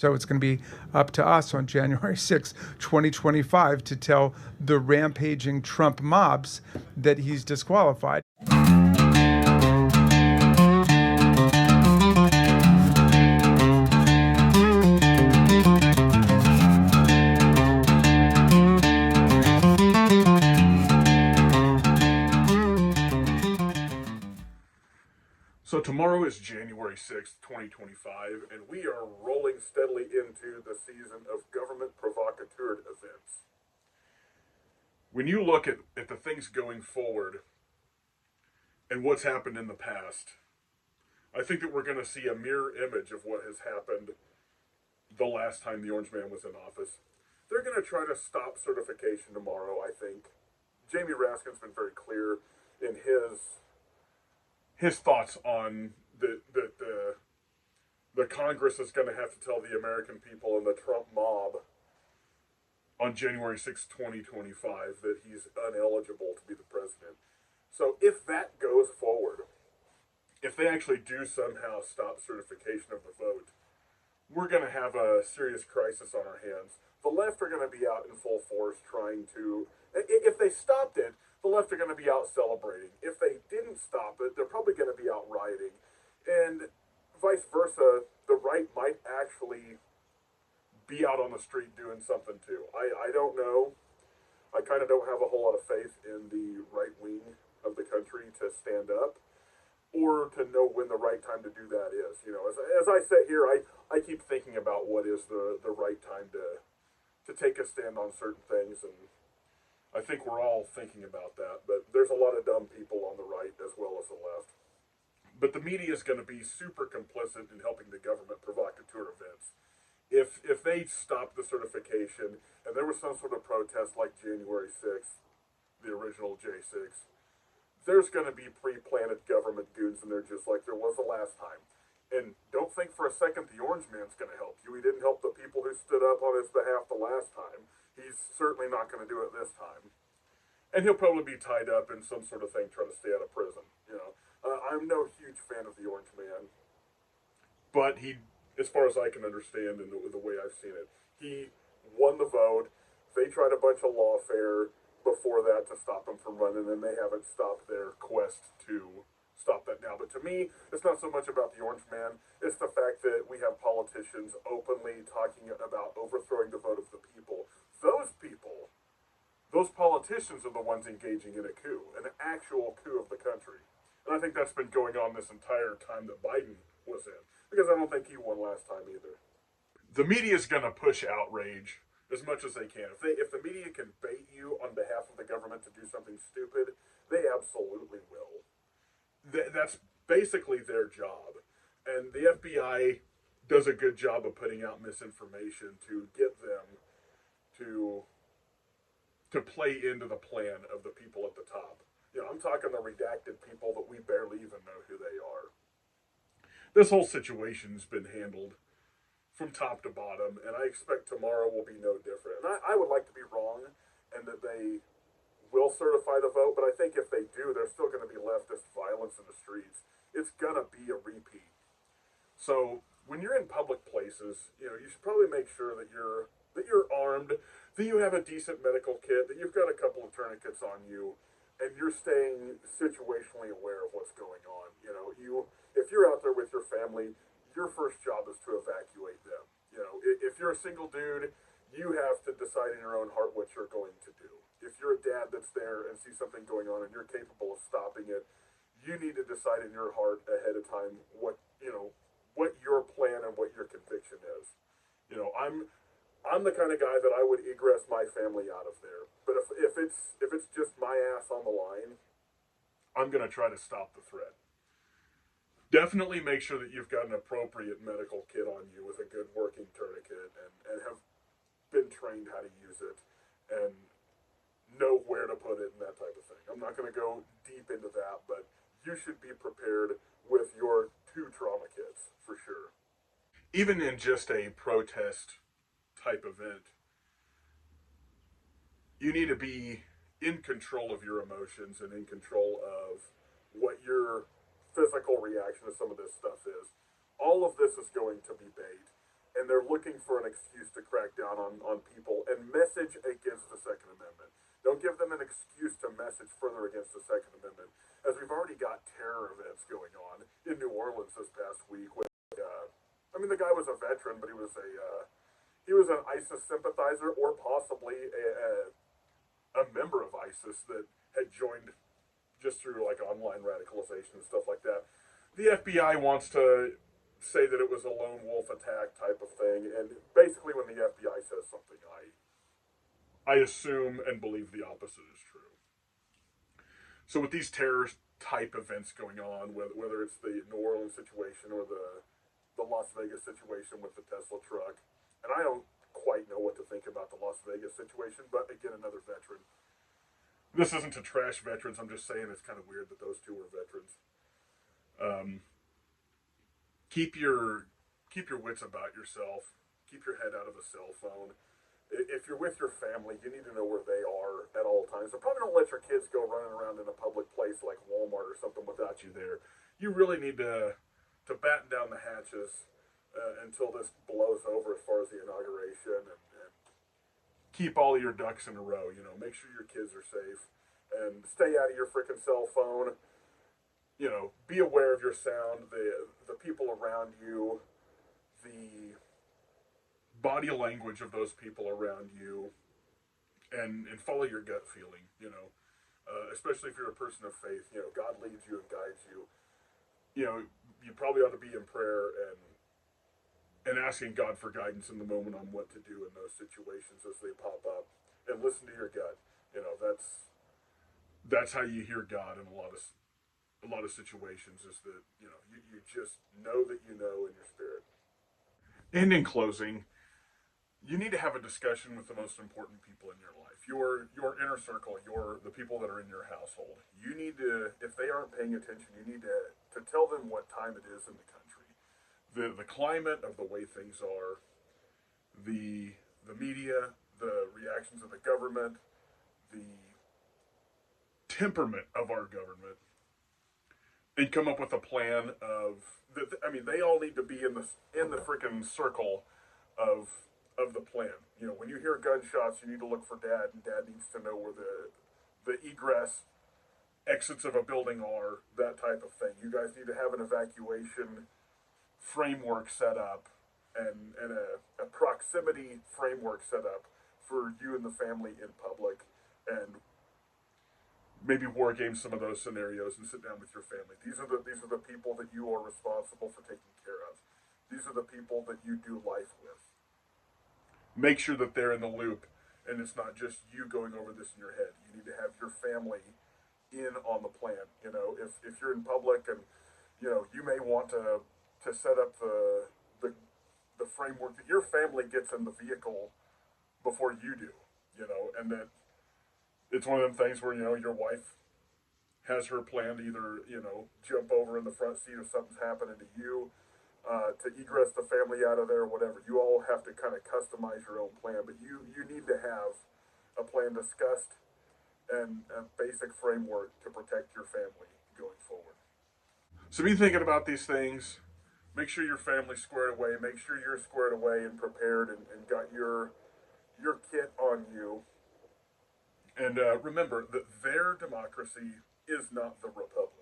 So it's going to be up to us on January 6, 2025, to tell the rampaging Trump mobs that he's disqualified. So tomorrow is January 6th, 2025, and we are rolling steadily into the season of government provocateur events. When you look at the things going forward and what's happened in the past, I think that we're going to see a mirror image of what has happened the last time the Orange Man was in office. They're going to try to stop certification tomorrow, I think. Jamie Raskin's been very clear in his thoughts on the Congress is going to have to tell the American people and the Trump mob on January 6, 2025, that he's ineligible to be the president. So if that goes forward, if they actually do somehow stop certification of the vote, we're going to have a serious crisis on our hands. The left are going to be out in full force trying to, if they stopped it, the left are going to be out celebrating. If they didn't stop it, they're probably going to be out rioting. And vice versa, the right might actually be out on the street doing something too. I don't know. I kind of don't have a whole lot of faith in the right wing of the country to stand up or to know when the right time to do that is. You know, as I sit here, I keep thinking about what is the right time to take a stand on certain things, and I think we're all thinking about that. But there's a lot of dumb people on the right as well as the left. But the media is going to be super complicit in helping the government provocateur events. If they stopped the certification and there was some sort of protest like January 6th, the original J6, there's going to be pre-planted government goons in there just like there was the last time. And don't think for a second the Orange Man's going to help you. He didn't help the people who stood up on his behalf the last time. He's certainly not going to do it this time. And he'll probably be tied up in some sort of thing trying to stay out of prison. You know, I'm no huge fan of the Orange Man, but he, as far as I can understand and the way I've seen it, he won the vote. They tried a bunch of lawfare before that to stop him from running, and they haven't stopped their quest to stop that now. But to me, it's not so much about the Orange Man. It's the fact that we have politicians openly talking about overthrowing the vote of the people. Those people, those politicians are the ones engaging in a coup, an actual coup of the country. And I think that's been going on this entire time that Biden was in, because I don't think he won last time either. The media is going to push outrage as much as they can. If the media can bait you on behalf of the government to do something stupid, they absolutely will. That's basically their job. And the FBI does a good job of putting out misinformation to get them to play into the plan of the people at the top. You know, I'm talking the redacted people that we barely even know who they are. This whole situation's been handled from top to bottom, and I expect tomorrow will be no different. And I would like to be wrong and that they will certify the vote, but I think if they do, there's still going to be leftist violence in the streets. It's going to be a repeat. So when you're in public places, you know, you should probably make sure that you're armed, that you have a decent medical kit, that you've got a couple of tourniquets on you, and you're staying situationally aware of what's going on. You know, if you're out there with your family, your first job is to evacuate them. You know, if you're a single dude, you have to decide in your own heart what you're going to do. If you're a dad that's there and sees something going on and you're capable of stopping it, you need to decide in your heart ahead of time what your plan and what your conviction is. You know, I'm the kind of guy that I would egress my family out of there. But if it's just my ass on the line, I'm going to try to stop the threat. Definitely make sure that you've got an appropriate medical kit on you with a good working tourniquet and have been trained how to use it and know where to put it and that type of thing. I'm not going to go deep into that, but you should be prepared with your 2 trauma kits for sure. Even in just a protest type event, you need to be in control of your emotions and in control of what your physical reaction to some of this stuff is. All of this is going to be bait. and they're looking for an excuse to crack down on people and message against the Second Amendment. Don't give them an excuse to message further against the Second Amendment, as we've already got terror events going on in New Orleans this past week. With, I mean, the guy was a veteran, but he was an ISIS sympathizer or possibly a member of ISIS that had joined just through like online radicalization and stuff like that. The FBI wants to say that it was a lone wolf attack type of thing, and basically when the FBI says something, I assume and believe the opposite is true. So with these terrorist type events going on, whether it's the New Orleans situation or the Las Vegas situation with the Tesla truck, and I don't quite know what to think about the Las Vegas situation, but again, another veteran. This isn't to trash veterans. I'm just saying it's kind of weird that those two were veterans. Um, keep your wits about yourself. Keep your head out of a cell phone. If you're with your family, you need to know where they are at all times. So probably don't let your kids go running around in a public place like Walmart or something without you there. You really need to batten down the hatches until this blows over as far as the inauguration, and keep all your ducks in a row. You know, make sure your kids are safe and stay out of your freaking cell phone. You know, be aware of your sound, the people around you, the body language of those people around you, and follow your gut feeling. You know, especially if you're a person of faith. You know, God leads you and guides you. You know, you probably ought to be in prayer and asking God for guidance in the moment on what to do in those situations as they pop up, and listen to your gut. You know, that's how you hear God in a lot of situations, is that, you know, you just know that you know in your spirit. And in closing, you need to have a discussion with the most important people in your life, your inner circle, the people that are in your household. You need to, if they aren't paying attention, you need to tell them what time it is in the country, the climate of the way things are, the media, the reactions of the government, the temperament of our government, and come up with a plan of. I mean, they all need to be in the freaking circle of the plan. You know, when you hear gunshots, you need to look for Dad, and Dad needs to know where the egress exits of a building are. That type of thing. You guys need to have an evacuation framework set up, and a proximity framework set up for you and the family in public, and maybe war game some of those scenarios and sit down with your family. These are the people that you are responsible for taking care of. These are the people that you do life with. Make sure that they're in the loop, and it's not just you going over this in your head. You need to have your family in on the plan. You know, if you're in public, and you know, you may want to set up the framework that your family gets in the vehicle before you do. You know, and that it's one of them things where, you know, your wife has her plan to either, you know, jump over in the front seat if something's happening to you, to egress the family out of there, or whatever. You all have to kind of customize your own plan, but you need to have a plan discussed and a basic framework to protect your family going forward. So be thinking about these things. Make sure your family's squared away. Make sure you're squared away and prepared, and got your kit on you. And remember that their democracy is not the Republic.